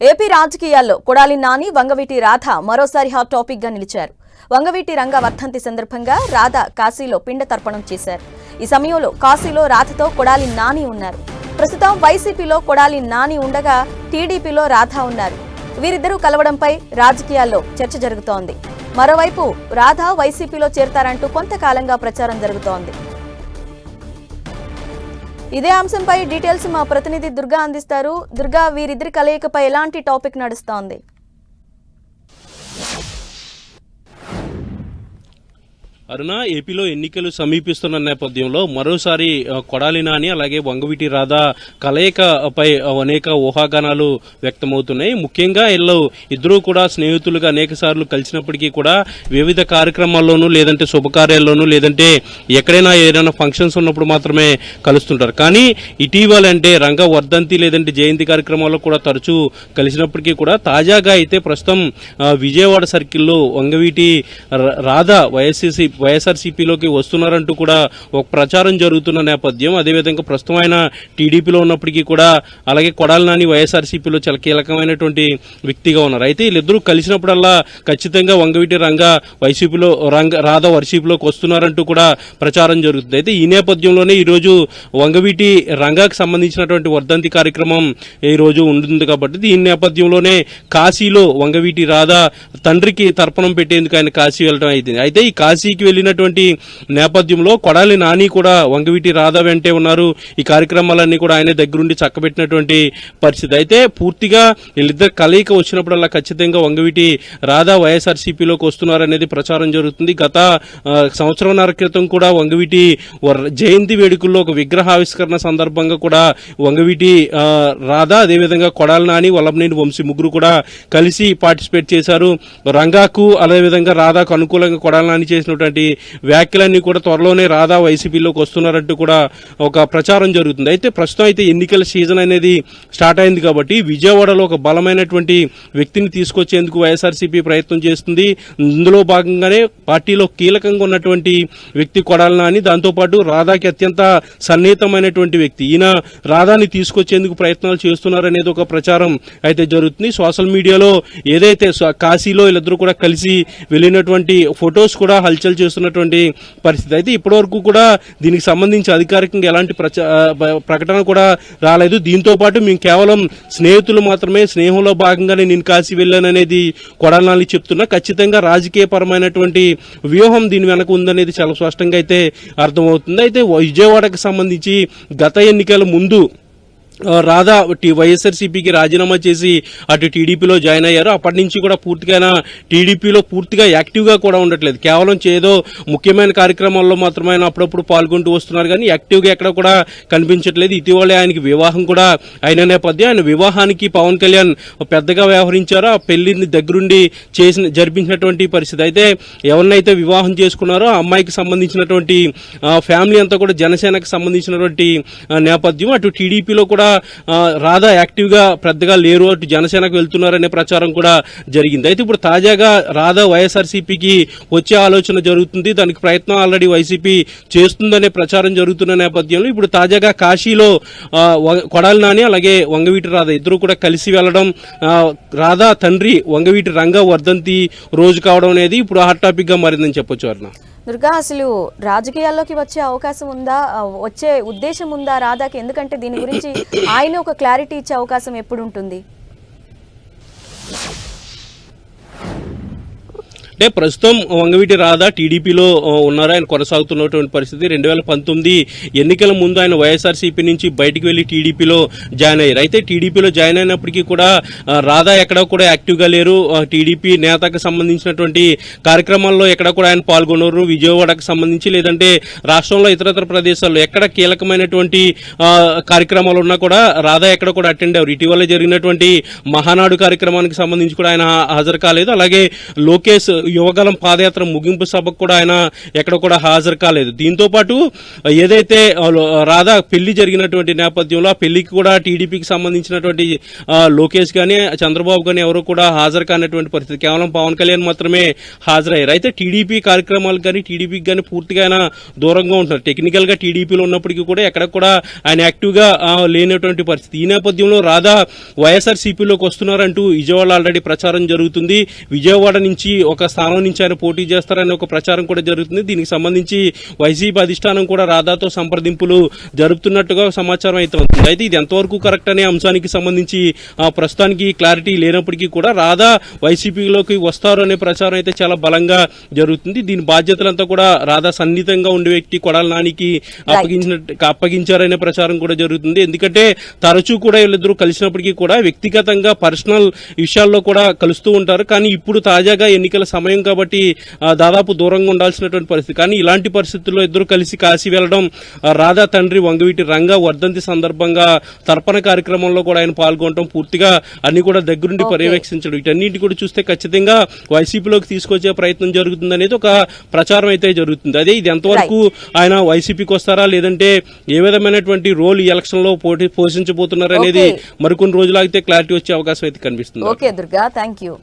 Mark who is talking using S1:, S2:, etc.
S1: AP రాజకీయాల్లో కొడాలి నాని, వంగవీటి రాధ మరోసారి hot topic గా నిలిచారు. వంగవీటి రంగ వర్ధంతి సందర్భంగా రాధ కాశీలో పిండ తర్పణం చేశారు. ఈ సమయంలో కాశీలో రాధతో కొడాలి నాని ఉన్నారు. ప్రస్తుతం వైసీపీలో కొడాలి నాని ఉండగా టీడీపీలో రాధ ఉన్నారు. వీరిద్దరూ కలవడంపై రాజకీయాల్లో చర్చ జరుగుతోంది. మరోవైపు రాధ వైసీపీలో చేరతారంటూ కొంతకాలంగా ప్రచారం జరుగుతోంది. ఇదే అంశంపై డీటెయిల్స్ మా ప్రతినిధి దుర్గా అందిస్తారు. దుర్గా, వీరిద్దరి కలయికపై ఎలాంటి టాపిక్ నడుస్తోంది?
S2: అరుణ, ఏపీలో ఎన్నికలు సమీపిస్తున్న నేపథ్యంలో మరోసారి కొడాలి నాని అలాగే వంగవీటి రాధ కలయికపై అనేక ఊహాగానాలు వ్యక్తమవుతున్నాయి. ముఖ్యంగా ఇద్దరూ కూడా స్నేహితులుగా అనేక సార్లు కలిసినప్పటికీ కూడా వివిధ కార్యక్రమాల్లోనూ లేదంటే శుభకార్యాల్లోనూ లేదంటే ఎక్కడైనా ఏదైనా ఫంక్షన్స్ ఉన్నప్పుడు మాత్రమే కలుస్తుంటారు. కానీ ఇటీవల అంటే రంగ వర్ధంతి లేదంటే జయంతి కార్యక్రమాల్లో కూడా తరచూ కలిసినప్పటికీ కూడా తాజాగా అయితే ప్రస్తుతం విజయవాడ సర్కిల్లో వంగవీటి రాధ వైఎస్ఆర్సీపీలోకి వస్తున్నారంటూ కూడా ఒక ప్రచారం జరుగుతున్న నేపథ్యం. అదేవిధంగా ప్రస్తుతం ఆయన టీడీపీలో ఉన్నప్పటికీ కూడా అలాగే కొడాలి నాని వైఎస్ఆర్సీపీలో చాలా కీలకమైనటువంటి వ్యక్తిగా ఉన్నారు. అయితే వీళ్ళిద్దరూ కలిసినప్పుడల్లా ఖచ్చితంగా వంగవీటి రంగ రాధ వైసీపీలోకి వస్తున్నారంటూ కూడా ప్రచారం జరుగుతుంది. అయితే ఈ నేపథ్యంలోనే ఈరోజు వంగవీటి రంగాకు సంబంధించినటువంటి వర్ధంతి కార్యక్రమం ఈ రోజు ఉంటుంది కాబట్టి ఈ నేపథ్యంలోనే కాశీలో వంగవీటి రాధ తండ్రికి తర్పణం పెట్టేందుకు ఆయన కాశీ వెళ్ళడం అయింది. అయితే ఈ కాశీకి వెళ్లినటువంటి నేపథ్యంలో కొడాలి నాని కూడా వంగవీటి రాధ వెంటే ఉన్నారు. ఈ కార్యక్రమాలన్నీ కూడా ఆయన దగ్గరుండి చక్కబెట్టినటువంటి పరిస్థితి. అయితే పూర్తిగా వీళ్ళిద్దరు కలయిక వచ్చినప్పుడల్లా ఖచ్చితంగా వంగవీటి రాధ వైఎస్ఆర్సీపీలోకి వస్తున్నారనేది ప్రచారం జరుగుతుంది. గత సంవత్సరంన్నర క్రితం కూడా వంగవీటి జయంతి వేడుకల్లో ఒక విగ్రహావిష్కరణ సందర్భంగా కూడా వంగవీటి రాధ అదేవిధంగా కొడాలి నాని, వల్లభనేని వంశీ ముగ్గురు కూడా కలిసి పార్టిసిపేట్ చేశారు. రంగాకు అదేవిధంగా రాధాకు అనుకూలంగా కొడాలి నాని చేసినటువంటి వ్యాఖ్యలన్నీ కూడా త్వరలోనే రాధా వైసీపీలోకి వస్తున్నారంటూ కూడా ఒక ప్రచారం జరుగుతుంది. అయితే ప్రస్తుతం అయితే ఎన్నికల సీజన్ అనేది స్టార్ట్ అయింది కాబట్టి విజయవాడలో ఒక బలమైనటువంటి వ్యక్తిని తీసుకొచ్చేందుకు వైఎస్ఆర్సీపీ ప్రయత్నం చేస్తుంది. ఇందులో భాగంగానే పార్టీలో కీలకంగా ఉన్నటువంటి వ్యక్తి కొడాలి నాని, దాంతోపాటు రాధాకి అత్యంత సన్నిహితమైనటువంటి వ్యక్తి ఈయన రాధాని తీసుకొచ్చేందుకు ప్రయత్నాలు చేస్తున్నారనేది ఒక ప్రచారం అయితే జరుగుతుంది. సోషల్ మీడియాలో ఏదైతే కాశీలో వీళ్ళిద్దరూ కూడా కలిసి వెళ్ళినటువంటి ఫొటోస్ కూడా హల్చల్ చేస్తున్నటువంటి పరిస్థితి. అయితే ఇప్పటివరకు కూడా దీనికి సంబంధించి అధికారికంగా ఎలాంటి ప్రకటన కూడా రాలేదు. దీంతో పాటు మేము కేవలం స్నేహితులు మాత్రమే, స్నేహంలో భాగంగానే నేను కాశీ వెళ్ళాననేది కొడాలి నాని చెప్తున్నా. ఖచ్చితంగా రాజకీయ పరమైనటువంటి వ్యూహం దీని వెనక ఉందనేది చాలా స్పష్టంగా అయితే అర్థమవుతుంది. అయితే విజయవాడకు సంబంధించి గత ఎన్నికల ముందు రాధా వైఎస్ఆర్సీపీకి రాజీనామా చేసి అటు టీడీపీలో జాయిన్ అయ్యారు. అప్పటి నుంచి కూడా పూర్తిగా టీడీపీలో పూర్తిగా యాక్టివ్గా కూడా ఉండట్లేదు. కేవలం ఏదో ముఖ్యమైన కార్యక్రమాల్లో మాత్రమే అప్పుడప్పుడు పాల్గొంటూ వస్తున్నారు కానీ యాక్టివ్గా ఎక్కడ కూడా కనిపించట్లేదు. ఇటీవలే ఆయనకి వివాహం కూడా అయిన నేపథ్యం ఆయన వివాహానికి పవన్ కళ్యాణ్ పెద్దగా వ్యవహరించారో ఆ పెళ్లిని దగ్గరుండి జరిపించినటువంటి పరిస్థితి. అయితే ఎవరినైతే వివాహం చేసుకున్నారో ఆ అమ్మాయికి సంబంధించినటువంటి ఫ్యామిలీ అంతా కూడా జనసేనకు సంబంధించినటువంటి నేపథ్యం. అటు టీడీపీలో కూడా రాధా యాక్టివ్ గా పెద్దగా లేరు, అటు జనసేనకు వెళ్తున్నారనే ప్రచారం కూడా జరిగింది. అయితే ఇప్పుడు తాజాగా రాధా వైఎస్ఆర్సీపీకి వచ్చే ఆలోచన జరుగుతుంది. దానికి ప్రయత్నం ఆల్రెడీ వైసీపీ చేస్తుందనే ప్రచారం జరుగుతున్న నేపథ్యంలో ఇప్పుడు తాజాగా కాశీలో కొడాలి నాని అలాగే వంగవీటి రాధ ఇద్దరు కూడా కలిసి వెళ్లడం, రాధా తండ్రి వంగవీటి రంగ వర్ధంతి రోజు కావడం అనేది ఇప్పుడు హాట్ టాపిక్ గా మారిందని చెప్పొచ్చు. అరుణ,
S1: దుర్గా, అసలు రాజకీయాల్లోకి వచ్చే అవకాశం ఉందా, వచ్చే ఉద్దేశం ఉందా రాధాకి? ఎందుకంటే దీని గురించి ఆయన ఒక క్లారిటీ ఇచ్చే అవకాశం ఎప్పుడు ఉంటుంది?
S2: అంటే ప్రస్తుతం వంగవీటి రాధ టీడీపీలో ఉన్నారు. ఆయన కొనసాగుతున్నటువంటి పరిస్థితి. 2019 ఎన్నికల ముందు ఆయన వైఎస్ఆర్సీపీ నుంచి బయటికి వెళ్లి టీడీపీలో జాయిన్ అయ్యారు. అయితే టీడీపీలో జాయిన్ అయినప్పటికీ కూడా రాధా ఎక్కడ కూడా యాక్టివ్గా లేరు. టీడీపీ నేతకు సంబంధించినటువంటి కార్యక్రమాల్లో ఎక్కడ కూడా ఆయన పాల్గొన్నారు. విజయవాడకు సంబంధించి లేదంటే రాష్ట్రంలో ఇతరత్ర ప్రదేశాల్లో ఎక్కడ కీలకమైనటువంటి కార్యక్రమాలు ఉన్నా కూడా రాధా ఎక్కడ కూడా అటెండ్ అయ్యారు. ఇటీవల జరిగినటువంటి మహానాడు కార్యక్రమానికి సంబంధించి కూడా ఆయన హాజరు కాలేదు. అలాగే లోకేష్ యువగలం పాదయాత్ర ముగింపు సభకు కూడా ఆయన ఎక్కడ కూడా హాజరు కాలేదు. దీంతో పాటు ఏదైతే రాధా పెళ్లి జరిగినటువంటి నేపథ్యంలో ఆ పెళ్లికి కూడా టీడీపీకి సంబంధించినటువంటి లోకేష్ గానీ చంద్రబాబు గానీ ఎవరు కూడా హాజరు కానటువంటి పరిస్థితి, కేవలం పవన్ కళ్యాణ్ మాత్రమే హాజరయ్యారు. అయితే టీడీపీ కార్యక్రమాలకు కానీ టీడీపీకి కానీ పూర్తిగా ఆయన దూరంగా ఉంటున్నారు. టెక్నికల్ గా టీడీపీలో ఉన్నప్పటికీ కూడా ఎక్కడ కూడా ఆయన యాక్టివ్ గా లేనటువంటి పరిస్థితి. ఈ నేపథ్యంలో రాధా వైఎస్ఆర్సీపీలోకి వస్తున్నారంటూ విజయవాడ ఆల్రెడీ ప్రచారం జరుగుతుంది. విజయవాడ నుంచి ఒక స్థానం నుంచి ఆయన పోటీ చేస్తారనే ఒక ప్రచారం కూడా జరుగుతుంది. దీనికి సంబంధించి వైసీపీ అధిష్టానం కూడా రాధాతో సంప్రదింపులు జరుపుతున్నట్టుగా సమాచారం అయితే ఉంటుంది. అయితే ఇది ఎంతవరకు కరెక్ట్ అనే అంశానికి సంబంధించి ప్రస్తుతానికి క్లారిటీ లేనప్పటికీ కూడా రాధా వైసీపీలోకి వస్తారు అనే ప్రచారం అయితే చాలా జరుగుతుంది. దీని బాధ్యతలంతా కూడా రాధా సన్నిహితంగా ఉండే వ్యక్తి కొడాలి నానికి అప్పగించారనే ప్రచారం కూడా జరుగుతుంది. ఎందుకంటే తరచూ కూడా వీళ్ళిద్దరూ కలిసినప్పటికీ కూడా వ్యక్తిగతంగా పర్సనల్ విషయాల్లో కూడా కలుస్తూ ఉంటారు. కానీ ఇప్పుడు తాజాగా ఎన్నికల సమయం కాబట్టి దాదాపు దూరంగా ఉండాల్సినటువంటి పరిస్థితి. కానీ ఇలాంటి పరిస్థితుల్లో ఇద్దరు కలిసి కాశీ వెళ్లడం, రాధా తండ్రి వంగవీటి రంగా వర్ధంతి సందర్భంగా తర్పణ కార్యక్రమంలో కూడా ఆయన పాల్గొనడం, పూర్తిగా అన్ని కూడా దగ్గరుండి పర్యవేక్షించడం, వీటన్నింటి కూడా చూస్తే ఖచ్చితంగా వైసీపీలోకి తీసుకొచ్చే ప్రయత్నం జరుగుతుంది అనేది ఒక ప్రచారం అయితే జరుగుతుంది. అదే ఇది ఎంతవరకు ఆయన వైసీపీకి వస్తారా లేదంటే ఏ విధమైనటువంటి రోల్ ఈ ఎలక్షన్ లో పోషించబోతున్నారు అనేది మరికొన్ని రోజులు ఆగితే క్లారిటీ వచ్చే అవకాశం అయితే కనిపిస్తుంది.
S1: Okay Durga, thank you.